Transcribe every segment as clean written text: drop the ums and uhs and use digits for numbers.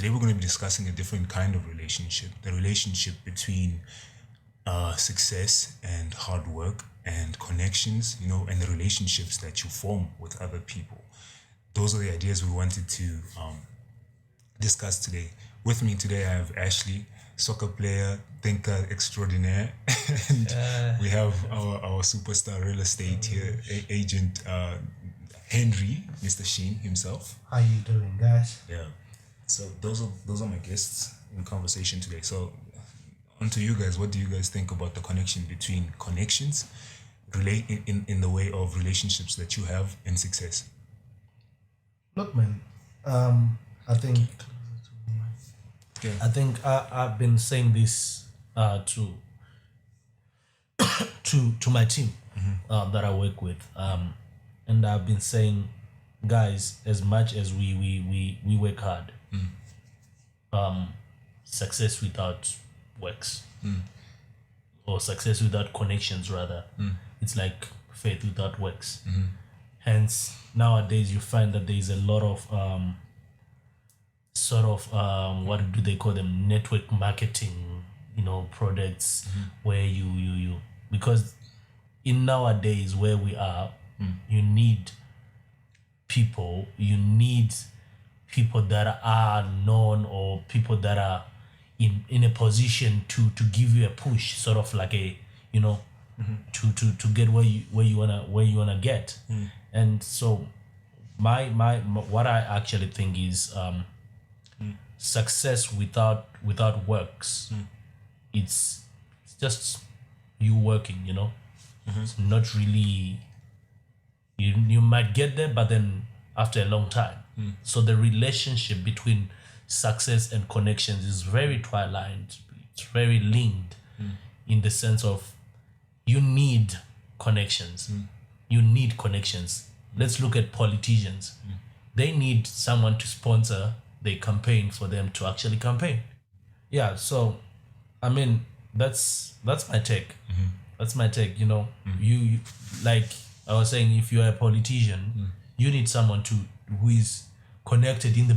Today we're going to be discussing a different kind of relationship, the relationship between success and hard work and connections, and the relationships that you form with other people. Those are the ideas we wanted to discuss today. With me today, I have Ashley, soccer player, thinker extraordinaire, and we have our superstar real estate here, agent Henry, Mr. Sheen himself. How you doing, guys? Yeah. So those are my guests in conversation today. So on to you guys. What do you guys think about the connection between connections, in the way of relationships that you have and success? Look, man. I think I've been saying this to my team that I work with, and I've been saying, guys, as much as we work hard, success without works, or success without connections, rather, it's like faith without works. Hence, nowadays you find that there is a lot of what do they call them, network marketing, products, where you because in nowadays where we are, you need people that are known, or people that are in a position to give you a push, sort of like a to get where you wanna get. And so my what I actually think is success without works, it's just you working, it's not really, you might get there, but then after a long time. So the relationship between success and connections is very twilight. It's very linked, in the sense of you need connections. You need connections. Let's look at politicians. They need someone to sponsor their campaign for them to actually campaign. Yeah, so I mean that's my take. That's my take. You like I was saying, if you're a politician, you need someone who is connected in the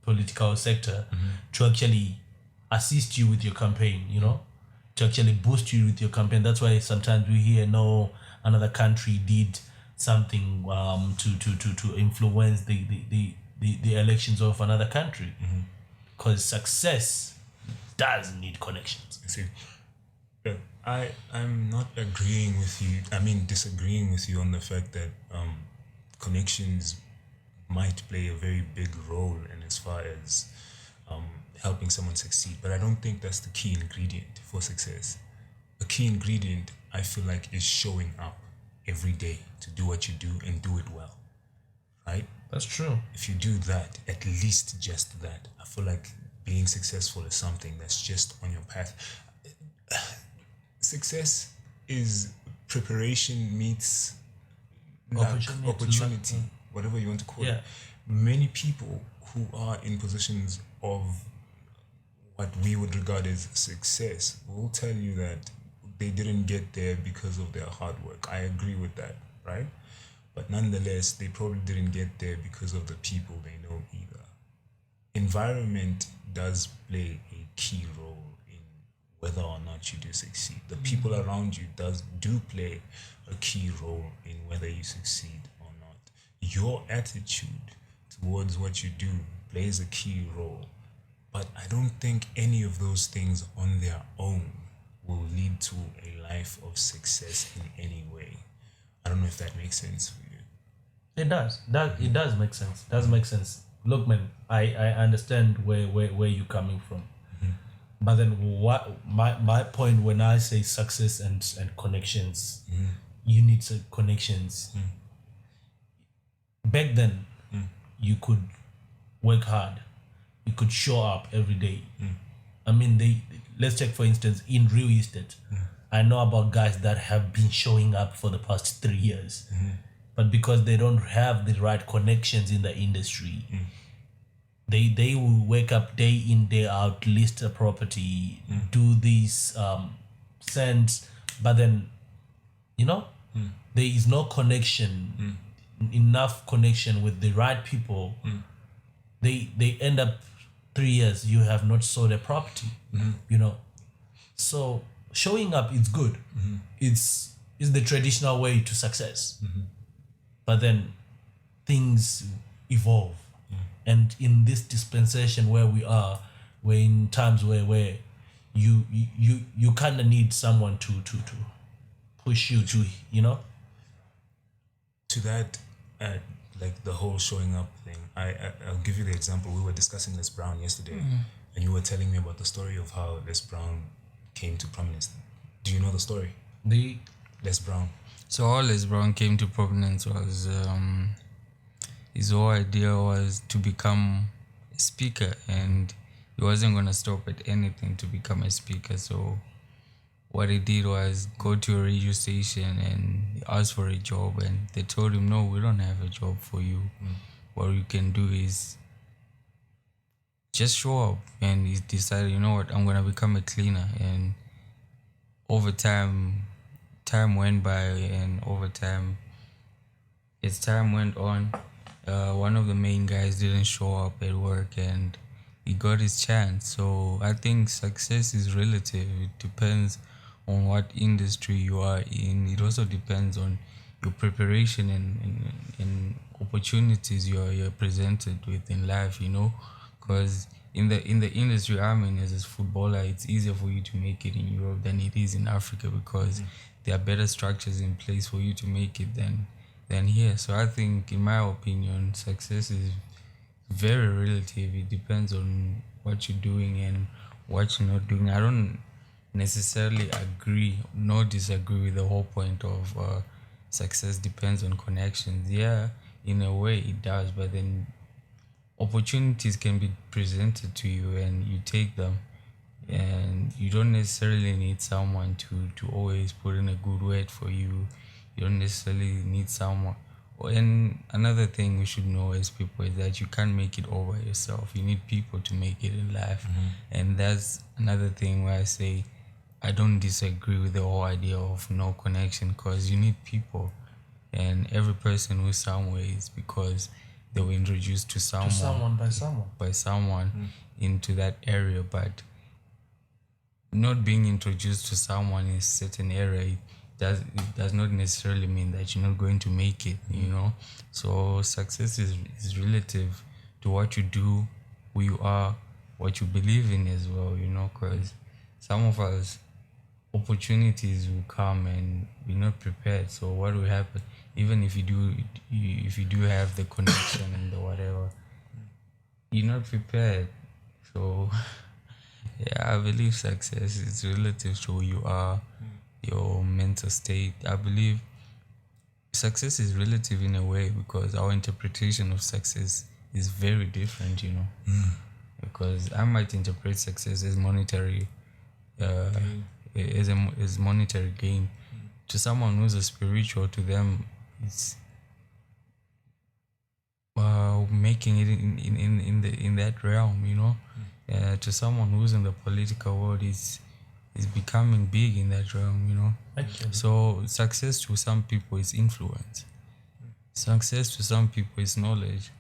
political sector, to actually assist you with your campaign, to actually boost you with your campaign. That's why sometimes we hear, no, another country did something to influence the elections of another country, because success does need connections. I see. I'm not agreeing with you. I mean, disagreeing with you on the fact that connections might play a very big role in as far as helping someone succeed. But I don't think that's the key ingredient for success. The key ingredient, I feel like, is showing up every day to do what you do and do it well. Right? That's true. If you do that, at least just that, I feel like being successful is something that's just on your path. Success is preparation meets opportunity, whatever you want to call it. Many people who are in positions of what we would regard as success will tell you that they didn't get there because of their hard work. I agree with that, right? But nonetheless, they probably didn't get there because of the people they know either. Environment does play a key role in whether or not you do succeed. The people around you do play a key role in whether you succeed or not. Your attitude towards what you do plays a key role. But I don't think any of those things on their own will lead to a life of success in any way. I don't know if that makes sense for you. It does. It does make sense. Does make sense. Look, man, I understand where you're coming from. But then what my point when I say success and connections, you need some connections. Back then, you could work hard. You could show up every day. I mean, let's take for instance in real estate. I know about guys that have been showing up for the past 3 years, but because they don't have the right connections in the industry, they will wake up day in day out, list a property, do these sends, but then there is no connection, enough connection with the right people they end up 3 years you have not sold a property. You know, so showing up is good. It's the traditional way to success. But then things evolve, and in this dispensation where we are, we're in times where you kind of need someone to push you to, you know. To that, like the whole showing up thing, I'll give you the example. We were discussing Les Brown yesterday, and you were telling me about the story of how Les Brown came to prominence. Do you know the story? The Les Brown. So how Les Brown came to prominence was his whole idea was to become a speaker, and he wasn't going to stop at anything to become a speaker. So what he did was go to a radio station and ask for a job, and they told him, no, we don't have a job for you. What you can do is just show up. And he decided, you know what, I'm going to become a cleaner. And over time went by, and over time, as time went on, one of the main guys didn't show up at work, and he got his chance. So I think success is relative. It depends on what industry you are in. It also depends on your preparation and opportunities you're presented with in life, you know, because in the industry I'm in as a footballer, it's easier for you to make it in Europe than it is in Africa, because there are better structures in place for you to make it than here. So I think, in my opinion, success is very relative. It depends on what you're doing and what you're not doing. I don't necessarily agree nor disagree with the whole point of success depends on connections. Yeah, in a way it does, but then opportunities can be presented to you and you take them, and you don't necessarily need someone to always put in a good word for you. You don't necessarily need someone. And another thing we should know as people is that you can't make it all by yourself. You need people to make it in life. And that's another thing where I say I don't disagree with the whole idea of no connection, because you need people. And every person who's somewhere is because they were introduced to someone by someone into that area. But not being introduced to someone in a certain area, it does not necessarily mean that you're not going to make it, you know. So success is relative to what you do, who you are, what you believe in as well, you know, because some of us, opportunities will come and we're not prepared. So what will happen? Even if you do have the connection and the whatever, you're not prepared. So yeah, I believe success is relative to who you are, your mental state. I believe success is relative in a way, because our interpretation of success is very different, you know. Because I might interpret success as monetary, as monetary gain. To someone who's a spiritual, to them it's making it in that realm, you know. To someone who's in the political world, is becoming big in that realm, you know. Actually. So success to some people is influence. Success to some people is knowledge.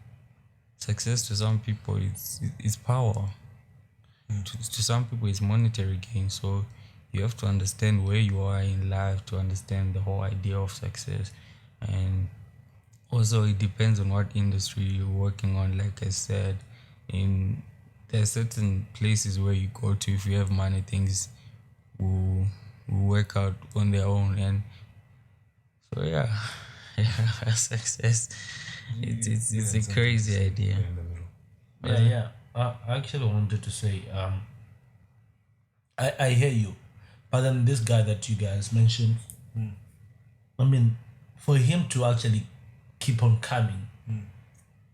Success to some people is power. To some people it's monetary gain. So you have to understand where you are in life to understand the whole idea of success. And also it depends on what industry you're working on. Like I said, there are certain places where you go to, if you have money, things will work out on their own. And so yeah, success, it's a crazy idea. Yeah. I actually wanted to say, I hear you, but then this guy that you guys mentioned, I mean, for him to actually keep on coming,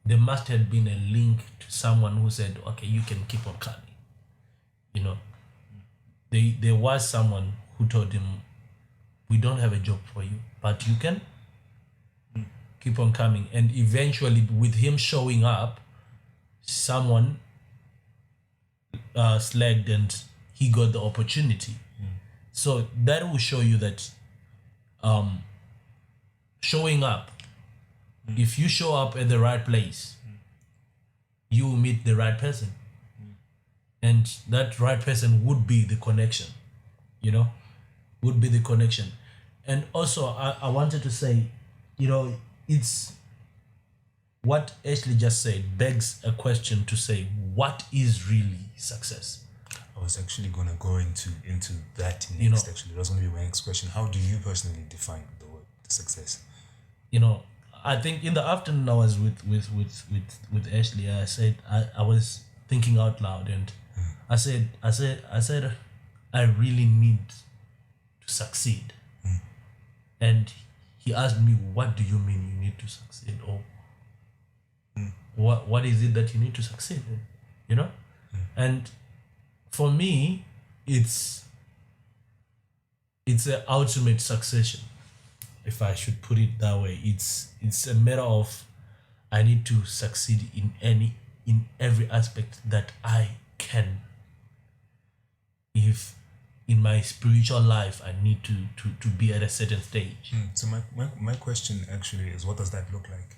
there must have been a link to someone who said, okay, you can keep on coming. You know, there was someone who told him, we don't have a job for you, but you can keep on coming. And eventually, with him showing up, someone slagged and he got the opportunity. So that will show you that showing up, if you show up at the right place, you will meet the right person. And that right person would be the connection, would be the connection. And also, I wanted to say, it's what Ashley just said begs a question to say, what is really success? I was actually going to go into that next, actually. That's going to be my next question. How do you personally define the word success? I think in the afternoon I was with Ashley. I said I was thinking out loud, and I said I really need to succeed. And he asked me, what do you mean you need to succeed? Or what is it that you need to succeed in? And for me, it's an ultimate succession, if I should put it that way. It's a matter of I need to succeed in every aspect that I can. If in my spiritual life I need to be at a certain stage. So my question actually is, what does that look like?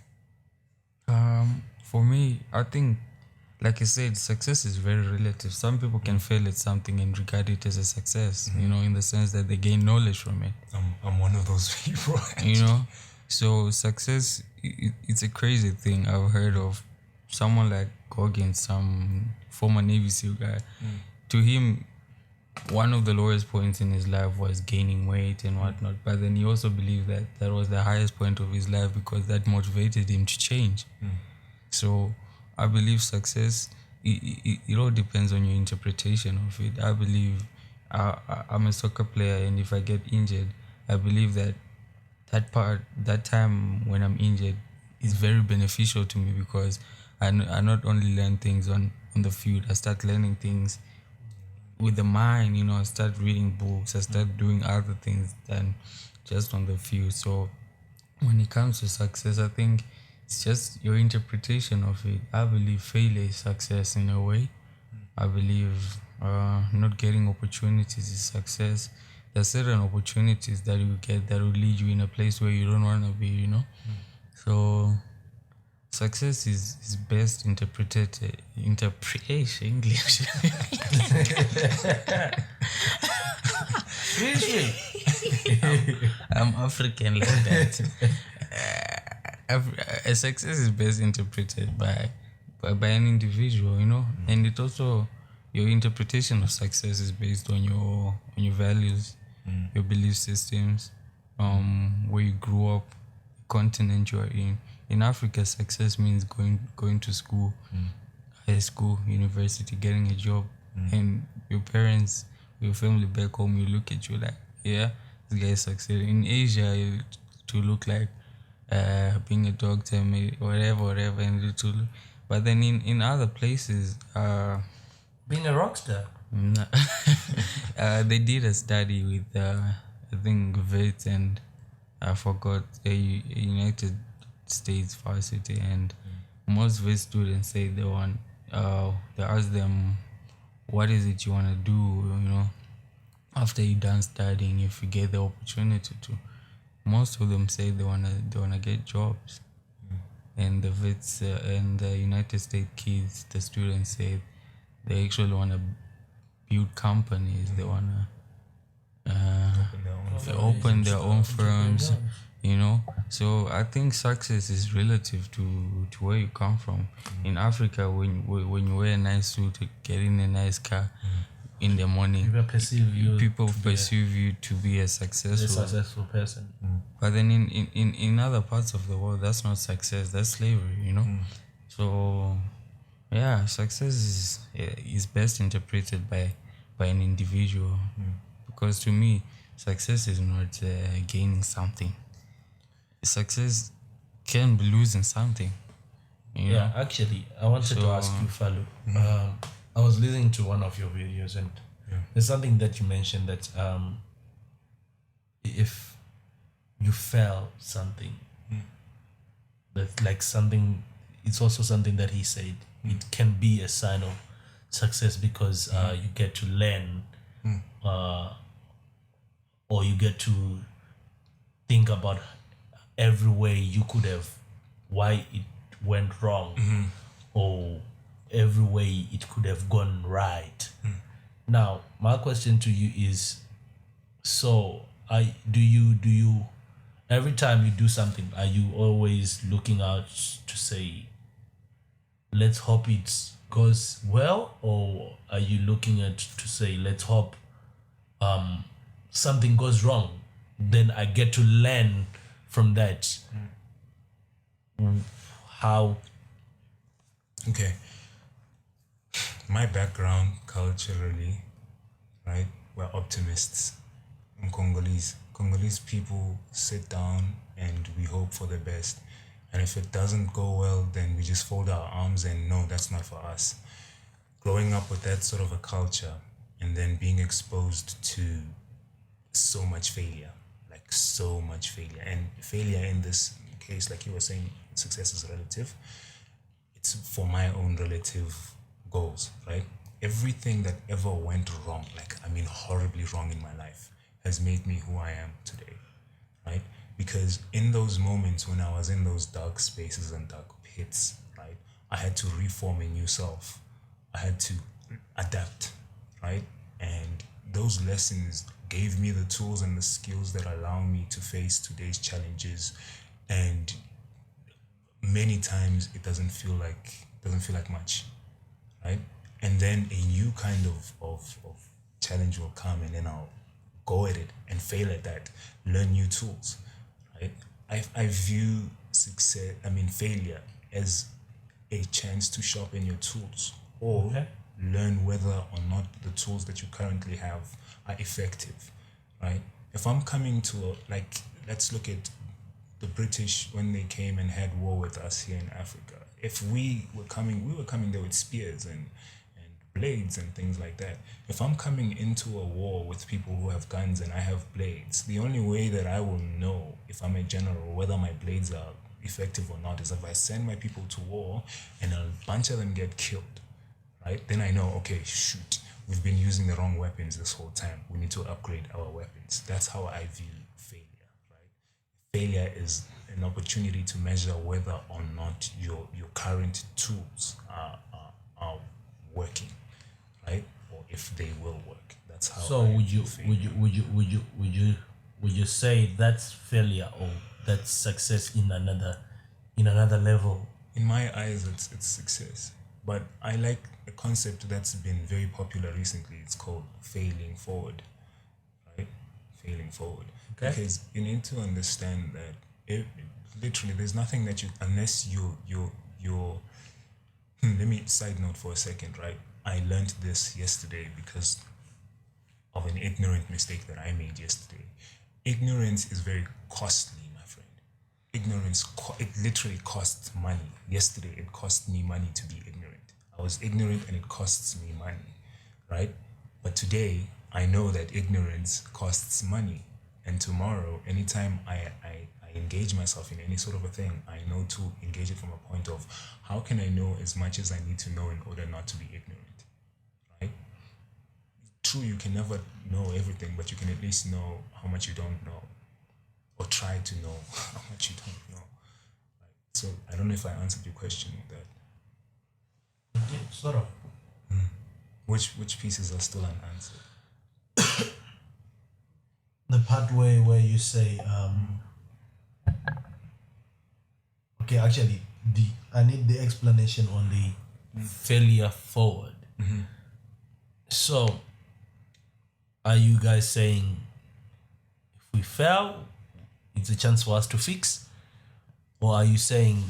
For me, I think, like I said, success is very relative. Some people can fail at something and regard it as a success, in the sense that they gain knowledge from it. I'm one of those people. So success, it's a crazy thing. I've heard of someone like Goggins, some former Navy SEAL guy. To him, one of the lowest points in his life was gaining weight and whatnot. But then he also believed that was the highest point of his life because that motivated him to change. So I believe success, it all depends on your interpretation of it. I believe I'm a soccer player, and if I get injured, I believe that time when I'm injured is very beneficial to me because I not only learn things on the field, I start learning things with the mind, I start reading books, I start doing other things than just on the field. So when it comes to success, I think it's just your interpretation of it. I believe failure is success in a way. I believe not getting opportunities is success. There's certain opportunities that you get that will lead you in a place where you don't want to be, So success is best interpreted English. I'm African like that. A success is best interpreted by an individual, and it also, your interpretation of success is based on your values, your belief systems, where you grew up, continent you are in. In Africa, success means going to school, high school, university, getting a job, and your parents, your family back home, you look at you like, yeah, this guy is succeeding. In Asia, to look like being a doctor, whatever, and but then in other places, being a rock star. They did a study with I think VET and I forgot a United States varsity, and most VET students say they ask them, what is it you want to do, after you done studying, if you get the opportunity to. Most of them say they wanna get jobs, and the vets and the United States kids, the students say they actually wanna build companies. They wanna open their own firms, So I think success is relative to where you come from. In Africa, when you wear a nice suit, get in a nice car in the morning, people perceive you to be a successful person. But then in other parts of the world, that's not success, that's slavery, So yeah, success is best interpreted by an individual, because to me, success is not gaining something. Success can be losing something. Yeah, actually, I wanted to ask you, Falu. I was listening to one of your videos, and there's something that you mentioned that if you fail something, that's like something, it's also something that he said, it can be a sign of success because you get to learn, or you get to think about every way you could have, why it went wrong, or every way it could have gone right. Now, my question to you is, so do you every time you do something, are you always looking out to say, let's hope it goes well, or are you looking at to say, let's hope something goes wrong, then I get to learn from that? How? Okay. My background culturally, right? We're optimists. I'm Congolese. Congolese people sit down and we hope for the best. And if it doesn't go well, then we just fold our arms and no, that's not for us. Growing up with that sort of a culture and then being exposed to so much failure, like so much failure. And failure in this case, like you were saying, success is relative. It's for my own relative goals, right? Everything that ever went wrong, like I mean horribly wrong in my life, has made me who I am today, right? Because in those moments when I was in those dark spaces and dark pits, right, I had to reform a new self. I had to adapt, right? And those lessons gave me the tools and the skills that allow me to face today's challenges. And many times it doesn't feel like much, right? And then a new kind of challenge will come, and then I'll go at it and fail at that, learn new tools, right? I view failure as a chance to sharpen your tools or learn whether or not the tools that you currently have are effective, right? If I'm coming to let's look at the British when they came and had war with us here in Africa. If we were coming there with spears and blades and things like that. If I'm coming into a war with people who have guns and I have blades, the only way that I will know if I'm a general whether my blades are effective or not is if I send my people to war and a bunch of them get killed, right? Then I know, okay, shoot, we've been using the wrong weapons this whole time. We need to upgrade our weapons. That's how I view failure, right? Failure is an opportunity to measure whether or not your current tools are working, right? Or if they will work. That's how. So would you say that's failure or that's success in another level? In my eyes, it's success. But I like a concept that's been very popular recently. It's called failing forward, right? Failing forward. Okay. Because you need to understand that literally there's nothing that unless you're let me side note for a second, right? I learned this yesterday because of an ignorant mistake that I made yesterday. Ignorance is very costly, my friend. Ignorance, it literally costs money. Yesterday, it cost me money to be ignorant. I was ignorant and it costs me money, right? But today, I know that ignorance costs money. And tomorrow, anytime I engage myself in any sort of a thing, I know to engage it from a point of how can I know as much as I need to know in order not to be ignorant, right? True, you can never know everything, but you can at least know how much you don't know, or try to know how much you don't know. Right? So I don't know if I answered your question with that. Yeah, sort of. Which pieces are still unanswered? The part where you say okay, actually I need the explanation on the failure forward. So are you guys saying if we fail it's a chance for us to fix, or are you saying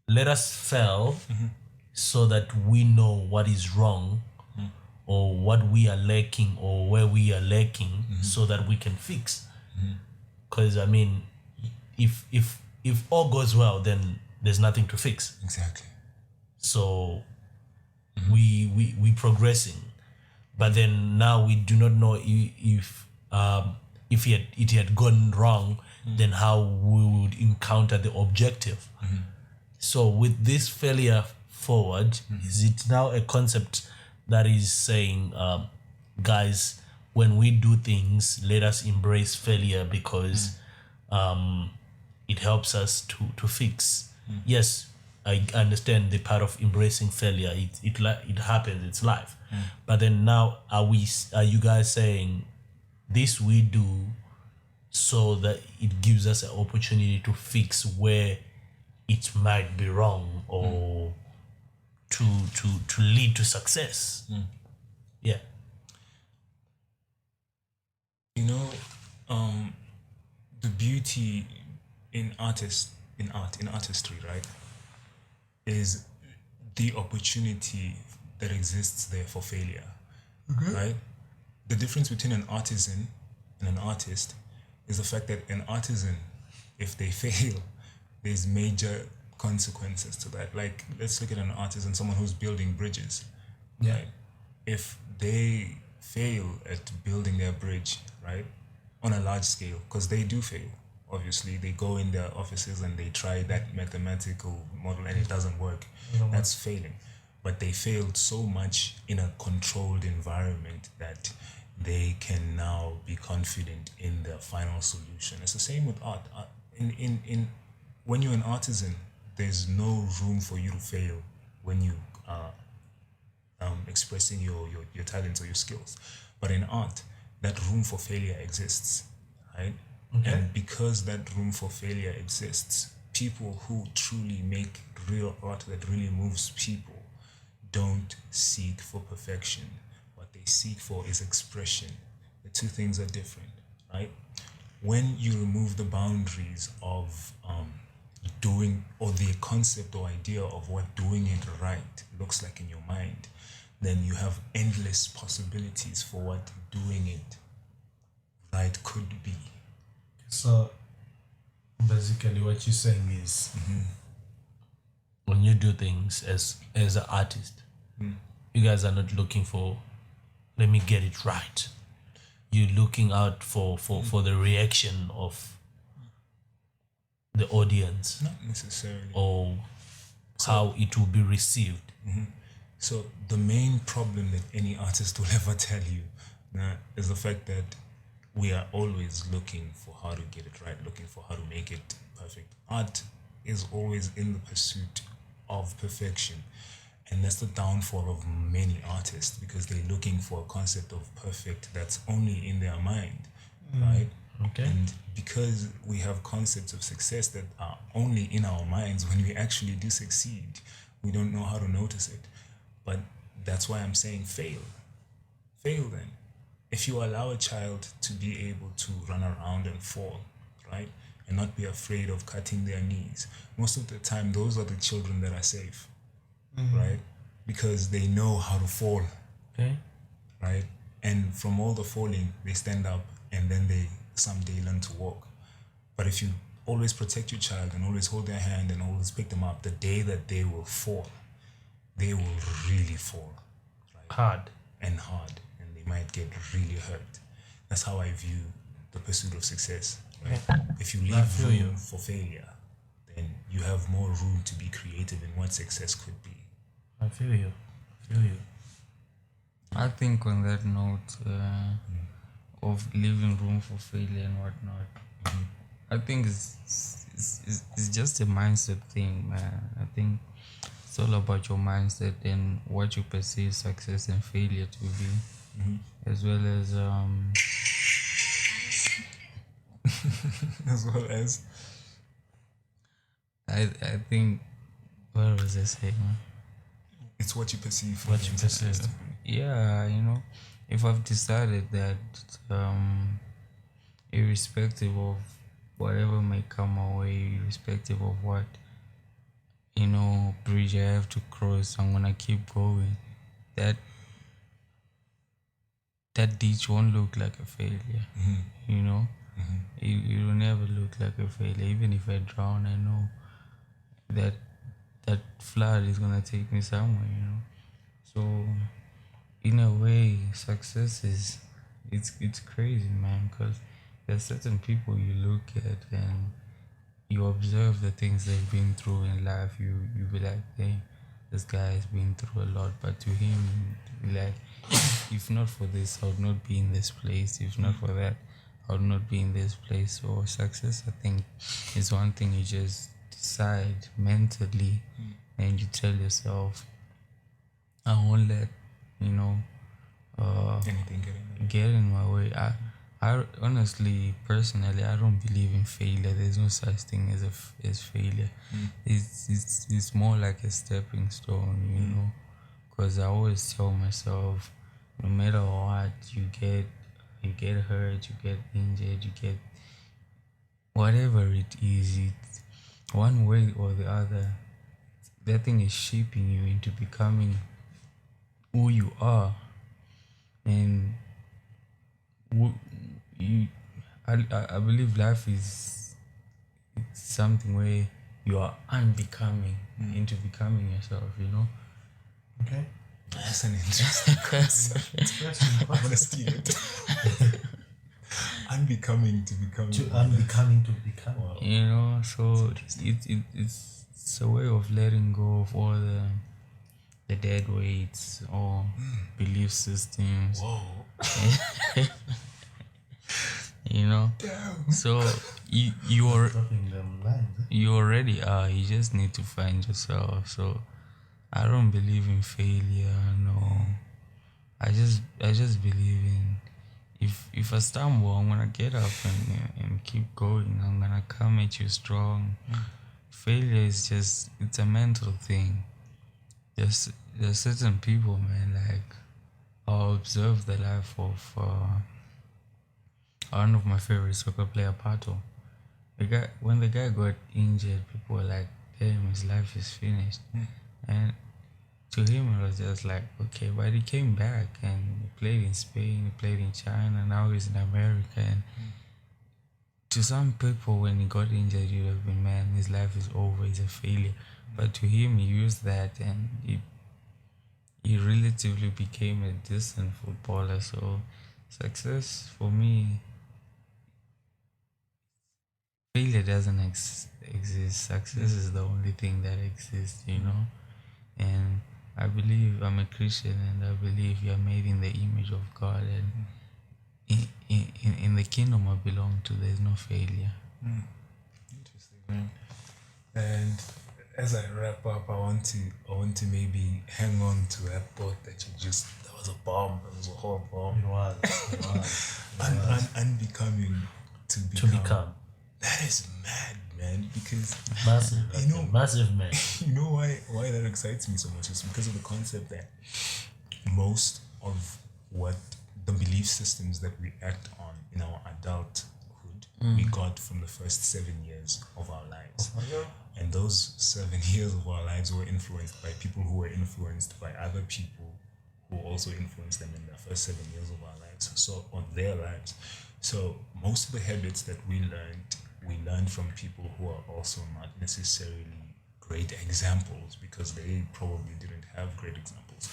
let us fail so that we know what is wrong or what we are lacking or where we are lacking so that we can fix? Because I mean, if all goes well, then there's nothing to fix. Exactly. So we progressing, but then now we do not know if it had gone wrong, then how we would encounter the objective. So with this failure forward, is it now a concept that is saying, guys, when we do things, let us embrace failure because it helps us to fix. Yes, I understand the part of embracing failure. It happens. It's life. But then now, are you guys saying this we do so that it gives us an opportunity to fix where it might be wrong or to lead to success? Yeah. You know, the beauty in artistry, right, is the opportunity that exists there for failure, right? The difference between an artisan and an artist is the fact that an artisan, if they fail, there's major consequences to that. Like, let's look at an artisan, someone who's building bridges, right? If they fail at building their bridge, right, on a large scale, because they do fail, obviously, they go in their offices and they try that mathematical model and it doesn't work. That's failing. But they failed so much in a controlled environment that they can now be confident in the final solution. It's the same with art. When you're an artisan, there's no room for you to fail when you are expressing your talents or your skills. But in art, that room for failure exists, right? And because that room for failure exists, people who truly make real art that really moves people don't seek for perfection. What they seek for is expression. The two things are different, right? When you remove the boundaries of doing, or the concept or idea of what doing it right looks like in your mind, then you have endless possibilities for what doing it right could be. So basically what you're saying is when you do things as an artist, you guys are not looking for, let me get it right. You're looking out for the reaction of the audience. Not necessarily. Or how it will be received. So the main problem that any artist will ever tell you is the fact that we are always looking for how to get it right, looking for how to make it perfect. Art is always in the pursuit of perfection. And that's the downfall of many artists, because they're looking for a concept of perfect that's only in their mind, right? Okay. And because we have concepts of success that are only in our minds, when we actually do succeed, we don't know how to notice it. But that's why I'm saying fail. Fail then. If you allow a child to be able to run around and fall, right, and not be afraid of cutting their knees, most of the time those are the children that are safe, right? Because they know how to fall, right? And from all the falling, they stand up and then they someday learn to walk. But if you always protect your child and always hold their hand and always pick them up, the day that they will fall, they will really fall. Right? Hard. And they might get really hurt. That's how I view the pursuit of success. Right? If you leave room for failure, then you have more room to be creative in what success could be. I feel you. I think on that note of leaving room for failure and whatnot, I think it's just a mindset thing, man. I think it's all about your mindset and what you perceive success and failure to be, as well as as well as I think, what was I saying, man? It's what you perceive. What you perceive. Yeah, if I've decided that irrespective of whatever may come my way, irrespective of what bridge I have to cross, I'm gonna keep going. That ditch won't look like a failure. It will never look like a failure. Even if I drown, I know that flood is gonna take me somewhere. So in a way, success is it's crazy, man, because there's certain people you look at and you observe the things they've been through in life. You be like, hey, this guy has been through a lot, but to him, like, if not for this, I would not be in this place. If not for that, I would not be in this place. So success, I think, is one thing you just side mentally, and you tell yourself, I won't let, you know, Anything get in my way. I honestly, personally, I don't believe in failure. There's no such thing as failure. It's more like a stepping stone, you know. Because I always tell myself, no matter what, you get hurt, you get injured, you get whatever it is. It's one way or the other. That thing is shaping you into becoming who you are, and you I believe life is something where you are unbecoming into becoming yourself, you know. Okay. That's an interesting concept. I'm gonna steal it. Unbecoming to become. Unbecoming to become. Wow. You know, so it's a way of letting go of all the dead weights or belief systems. Whoa. You know. Damn. So you are Dropping them lines. you already are. You just need to find yourself. So I don't believe in failure. No, I just believe in if I stumble, I'm gonna get up and keep going. I'm gonna come at you strong. Failure is just it's a mental thing. There's certain people, man. Like I'll observe the life of one of my favorite soccer player, Pato. When the guy got injured, people were like, damn, his life is finished. And to him, it was just like, okay, but he came back and he played in Spain, he played in China, now he's in America. And to some people, when he got injured, you'd have been, man, his life is over, he's a failure. But to him, he used that and he relatively became a decent footballer. So success for me, failure doesn't exist. Success is the only thing that exists, you know. And I believe I'm a Christian, and I believe you're made in the image of God, and in the kingdom I belong to, there's no failure. Interesting, man. And as I wrap up, I want to maybe hang on to that thought that that was a bomb. It was a whole bomb. It was. Unbecoming to To become. That is mad, man. Because Massive. You know- massive man. you know why that excites me so much is because of the concept that most of what the belief systems that we act on in our adulthood we got from the first 7 years of our lives. And those 7 years of our lives were influenced by people who were influenced by other people who also influenced them in the first 7 years of our lives. So on their lives. So most of the habits that we learned from people who are also not necessarily great examples because they probably didn't have great examples.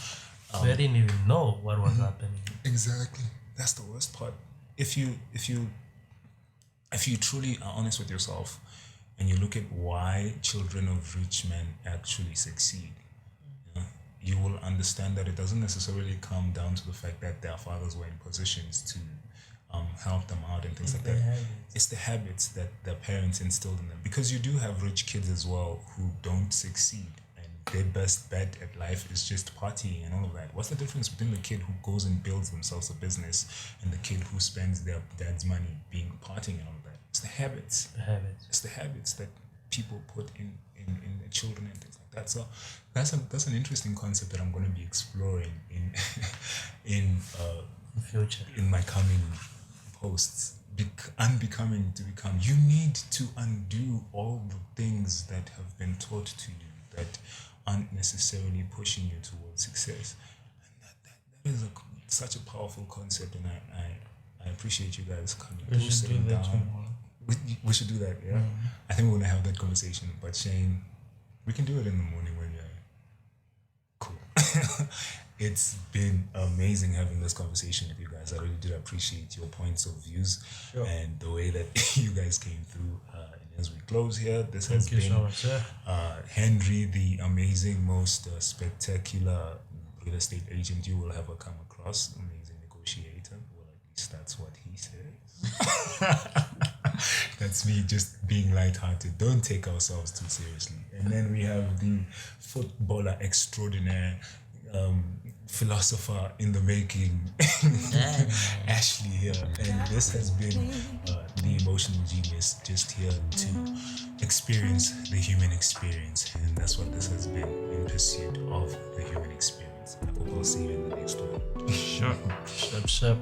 They didn't even know what was happening. Exactly. That's the worst part. If you truly are honest with yourself and you look at why children of rich men actually succeed, you will understand that it doesn't necessarily come down to the fact that their fathers were in positions to help them out and things like that. It's the habits that their parents instilled in them. Because you do have rich kids as well who don't succeed and their best bet at life is just partying and all of that. What's the difference between the kid who goes and builds themselves a business and the kid who spends their dad's money being partying and all of that? It's the habits. It's the habits that people put in their children and things like that. So that's an interesting concept that I'm going to be exploring in Future. in my coming posts. Unbecoming to become. You need to undo all the things that have been taught to you that aren't necessarily pushing you towards success. And that is such a powerful concept, and I appreciate you guys coming through, sitting down. We should do that, yeah. I think we're gonna have that conversation. But Shane, we can do it in the morning when you're cool. It's been amazing having this conversation with you guys. I really did appreciate your points of views and the way that you guys came through. And as we close here, this has Thank you been so much, sir. Henry, the amazing, most spectacular real estate agent you will ever come across. Amazing negotiator. Well, at least that's what he says. That's That's me just being lighthearted. Don't take ourselves too seriously. And then we have the footballer extraordinaire, philosopher in the making, Ashley here. And this has been the emotional genius just here to experience the human experience. And that's what this has been, in pursuit of the human experience. I hope I'll see you in the next one. Sure. Shep.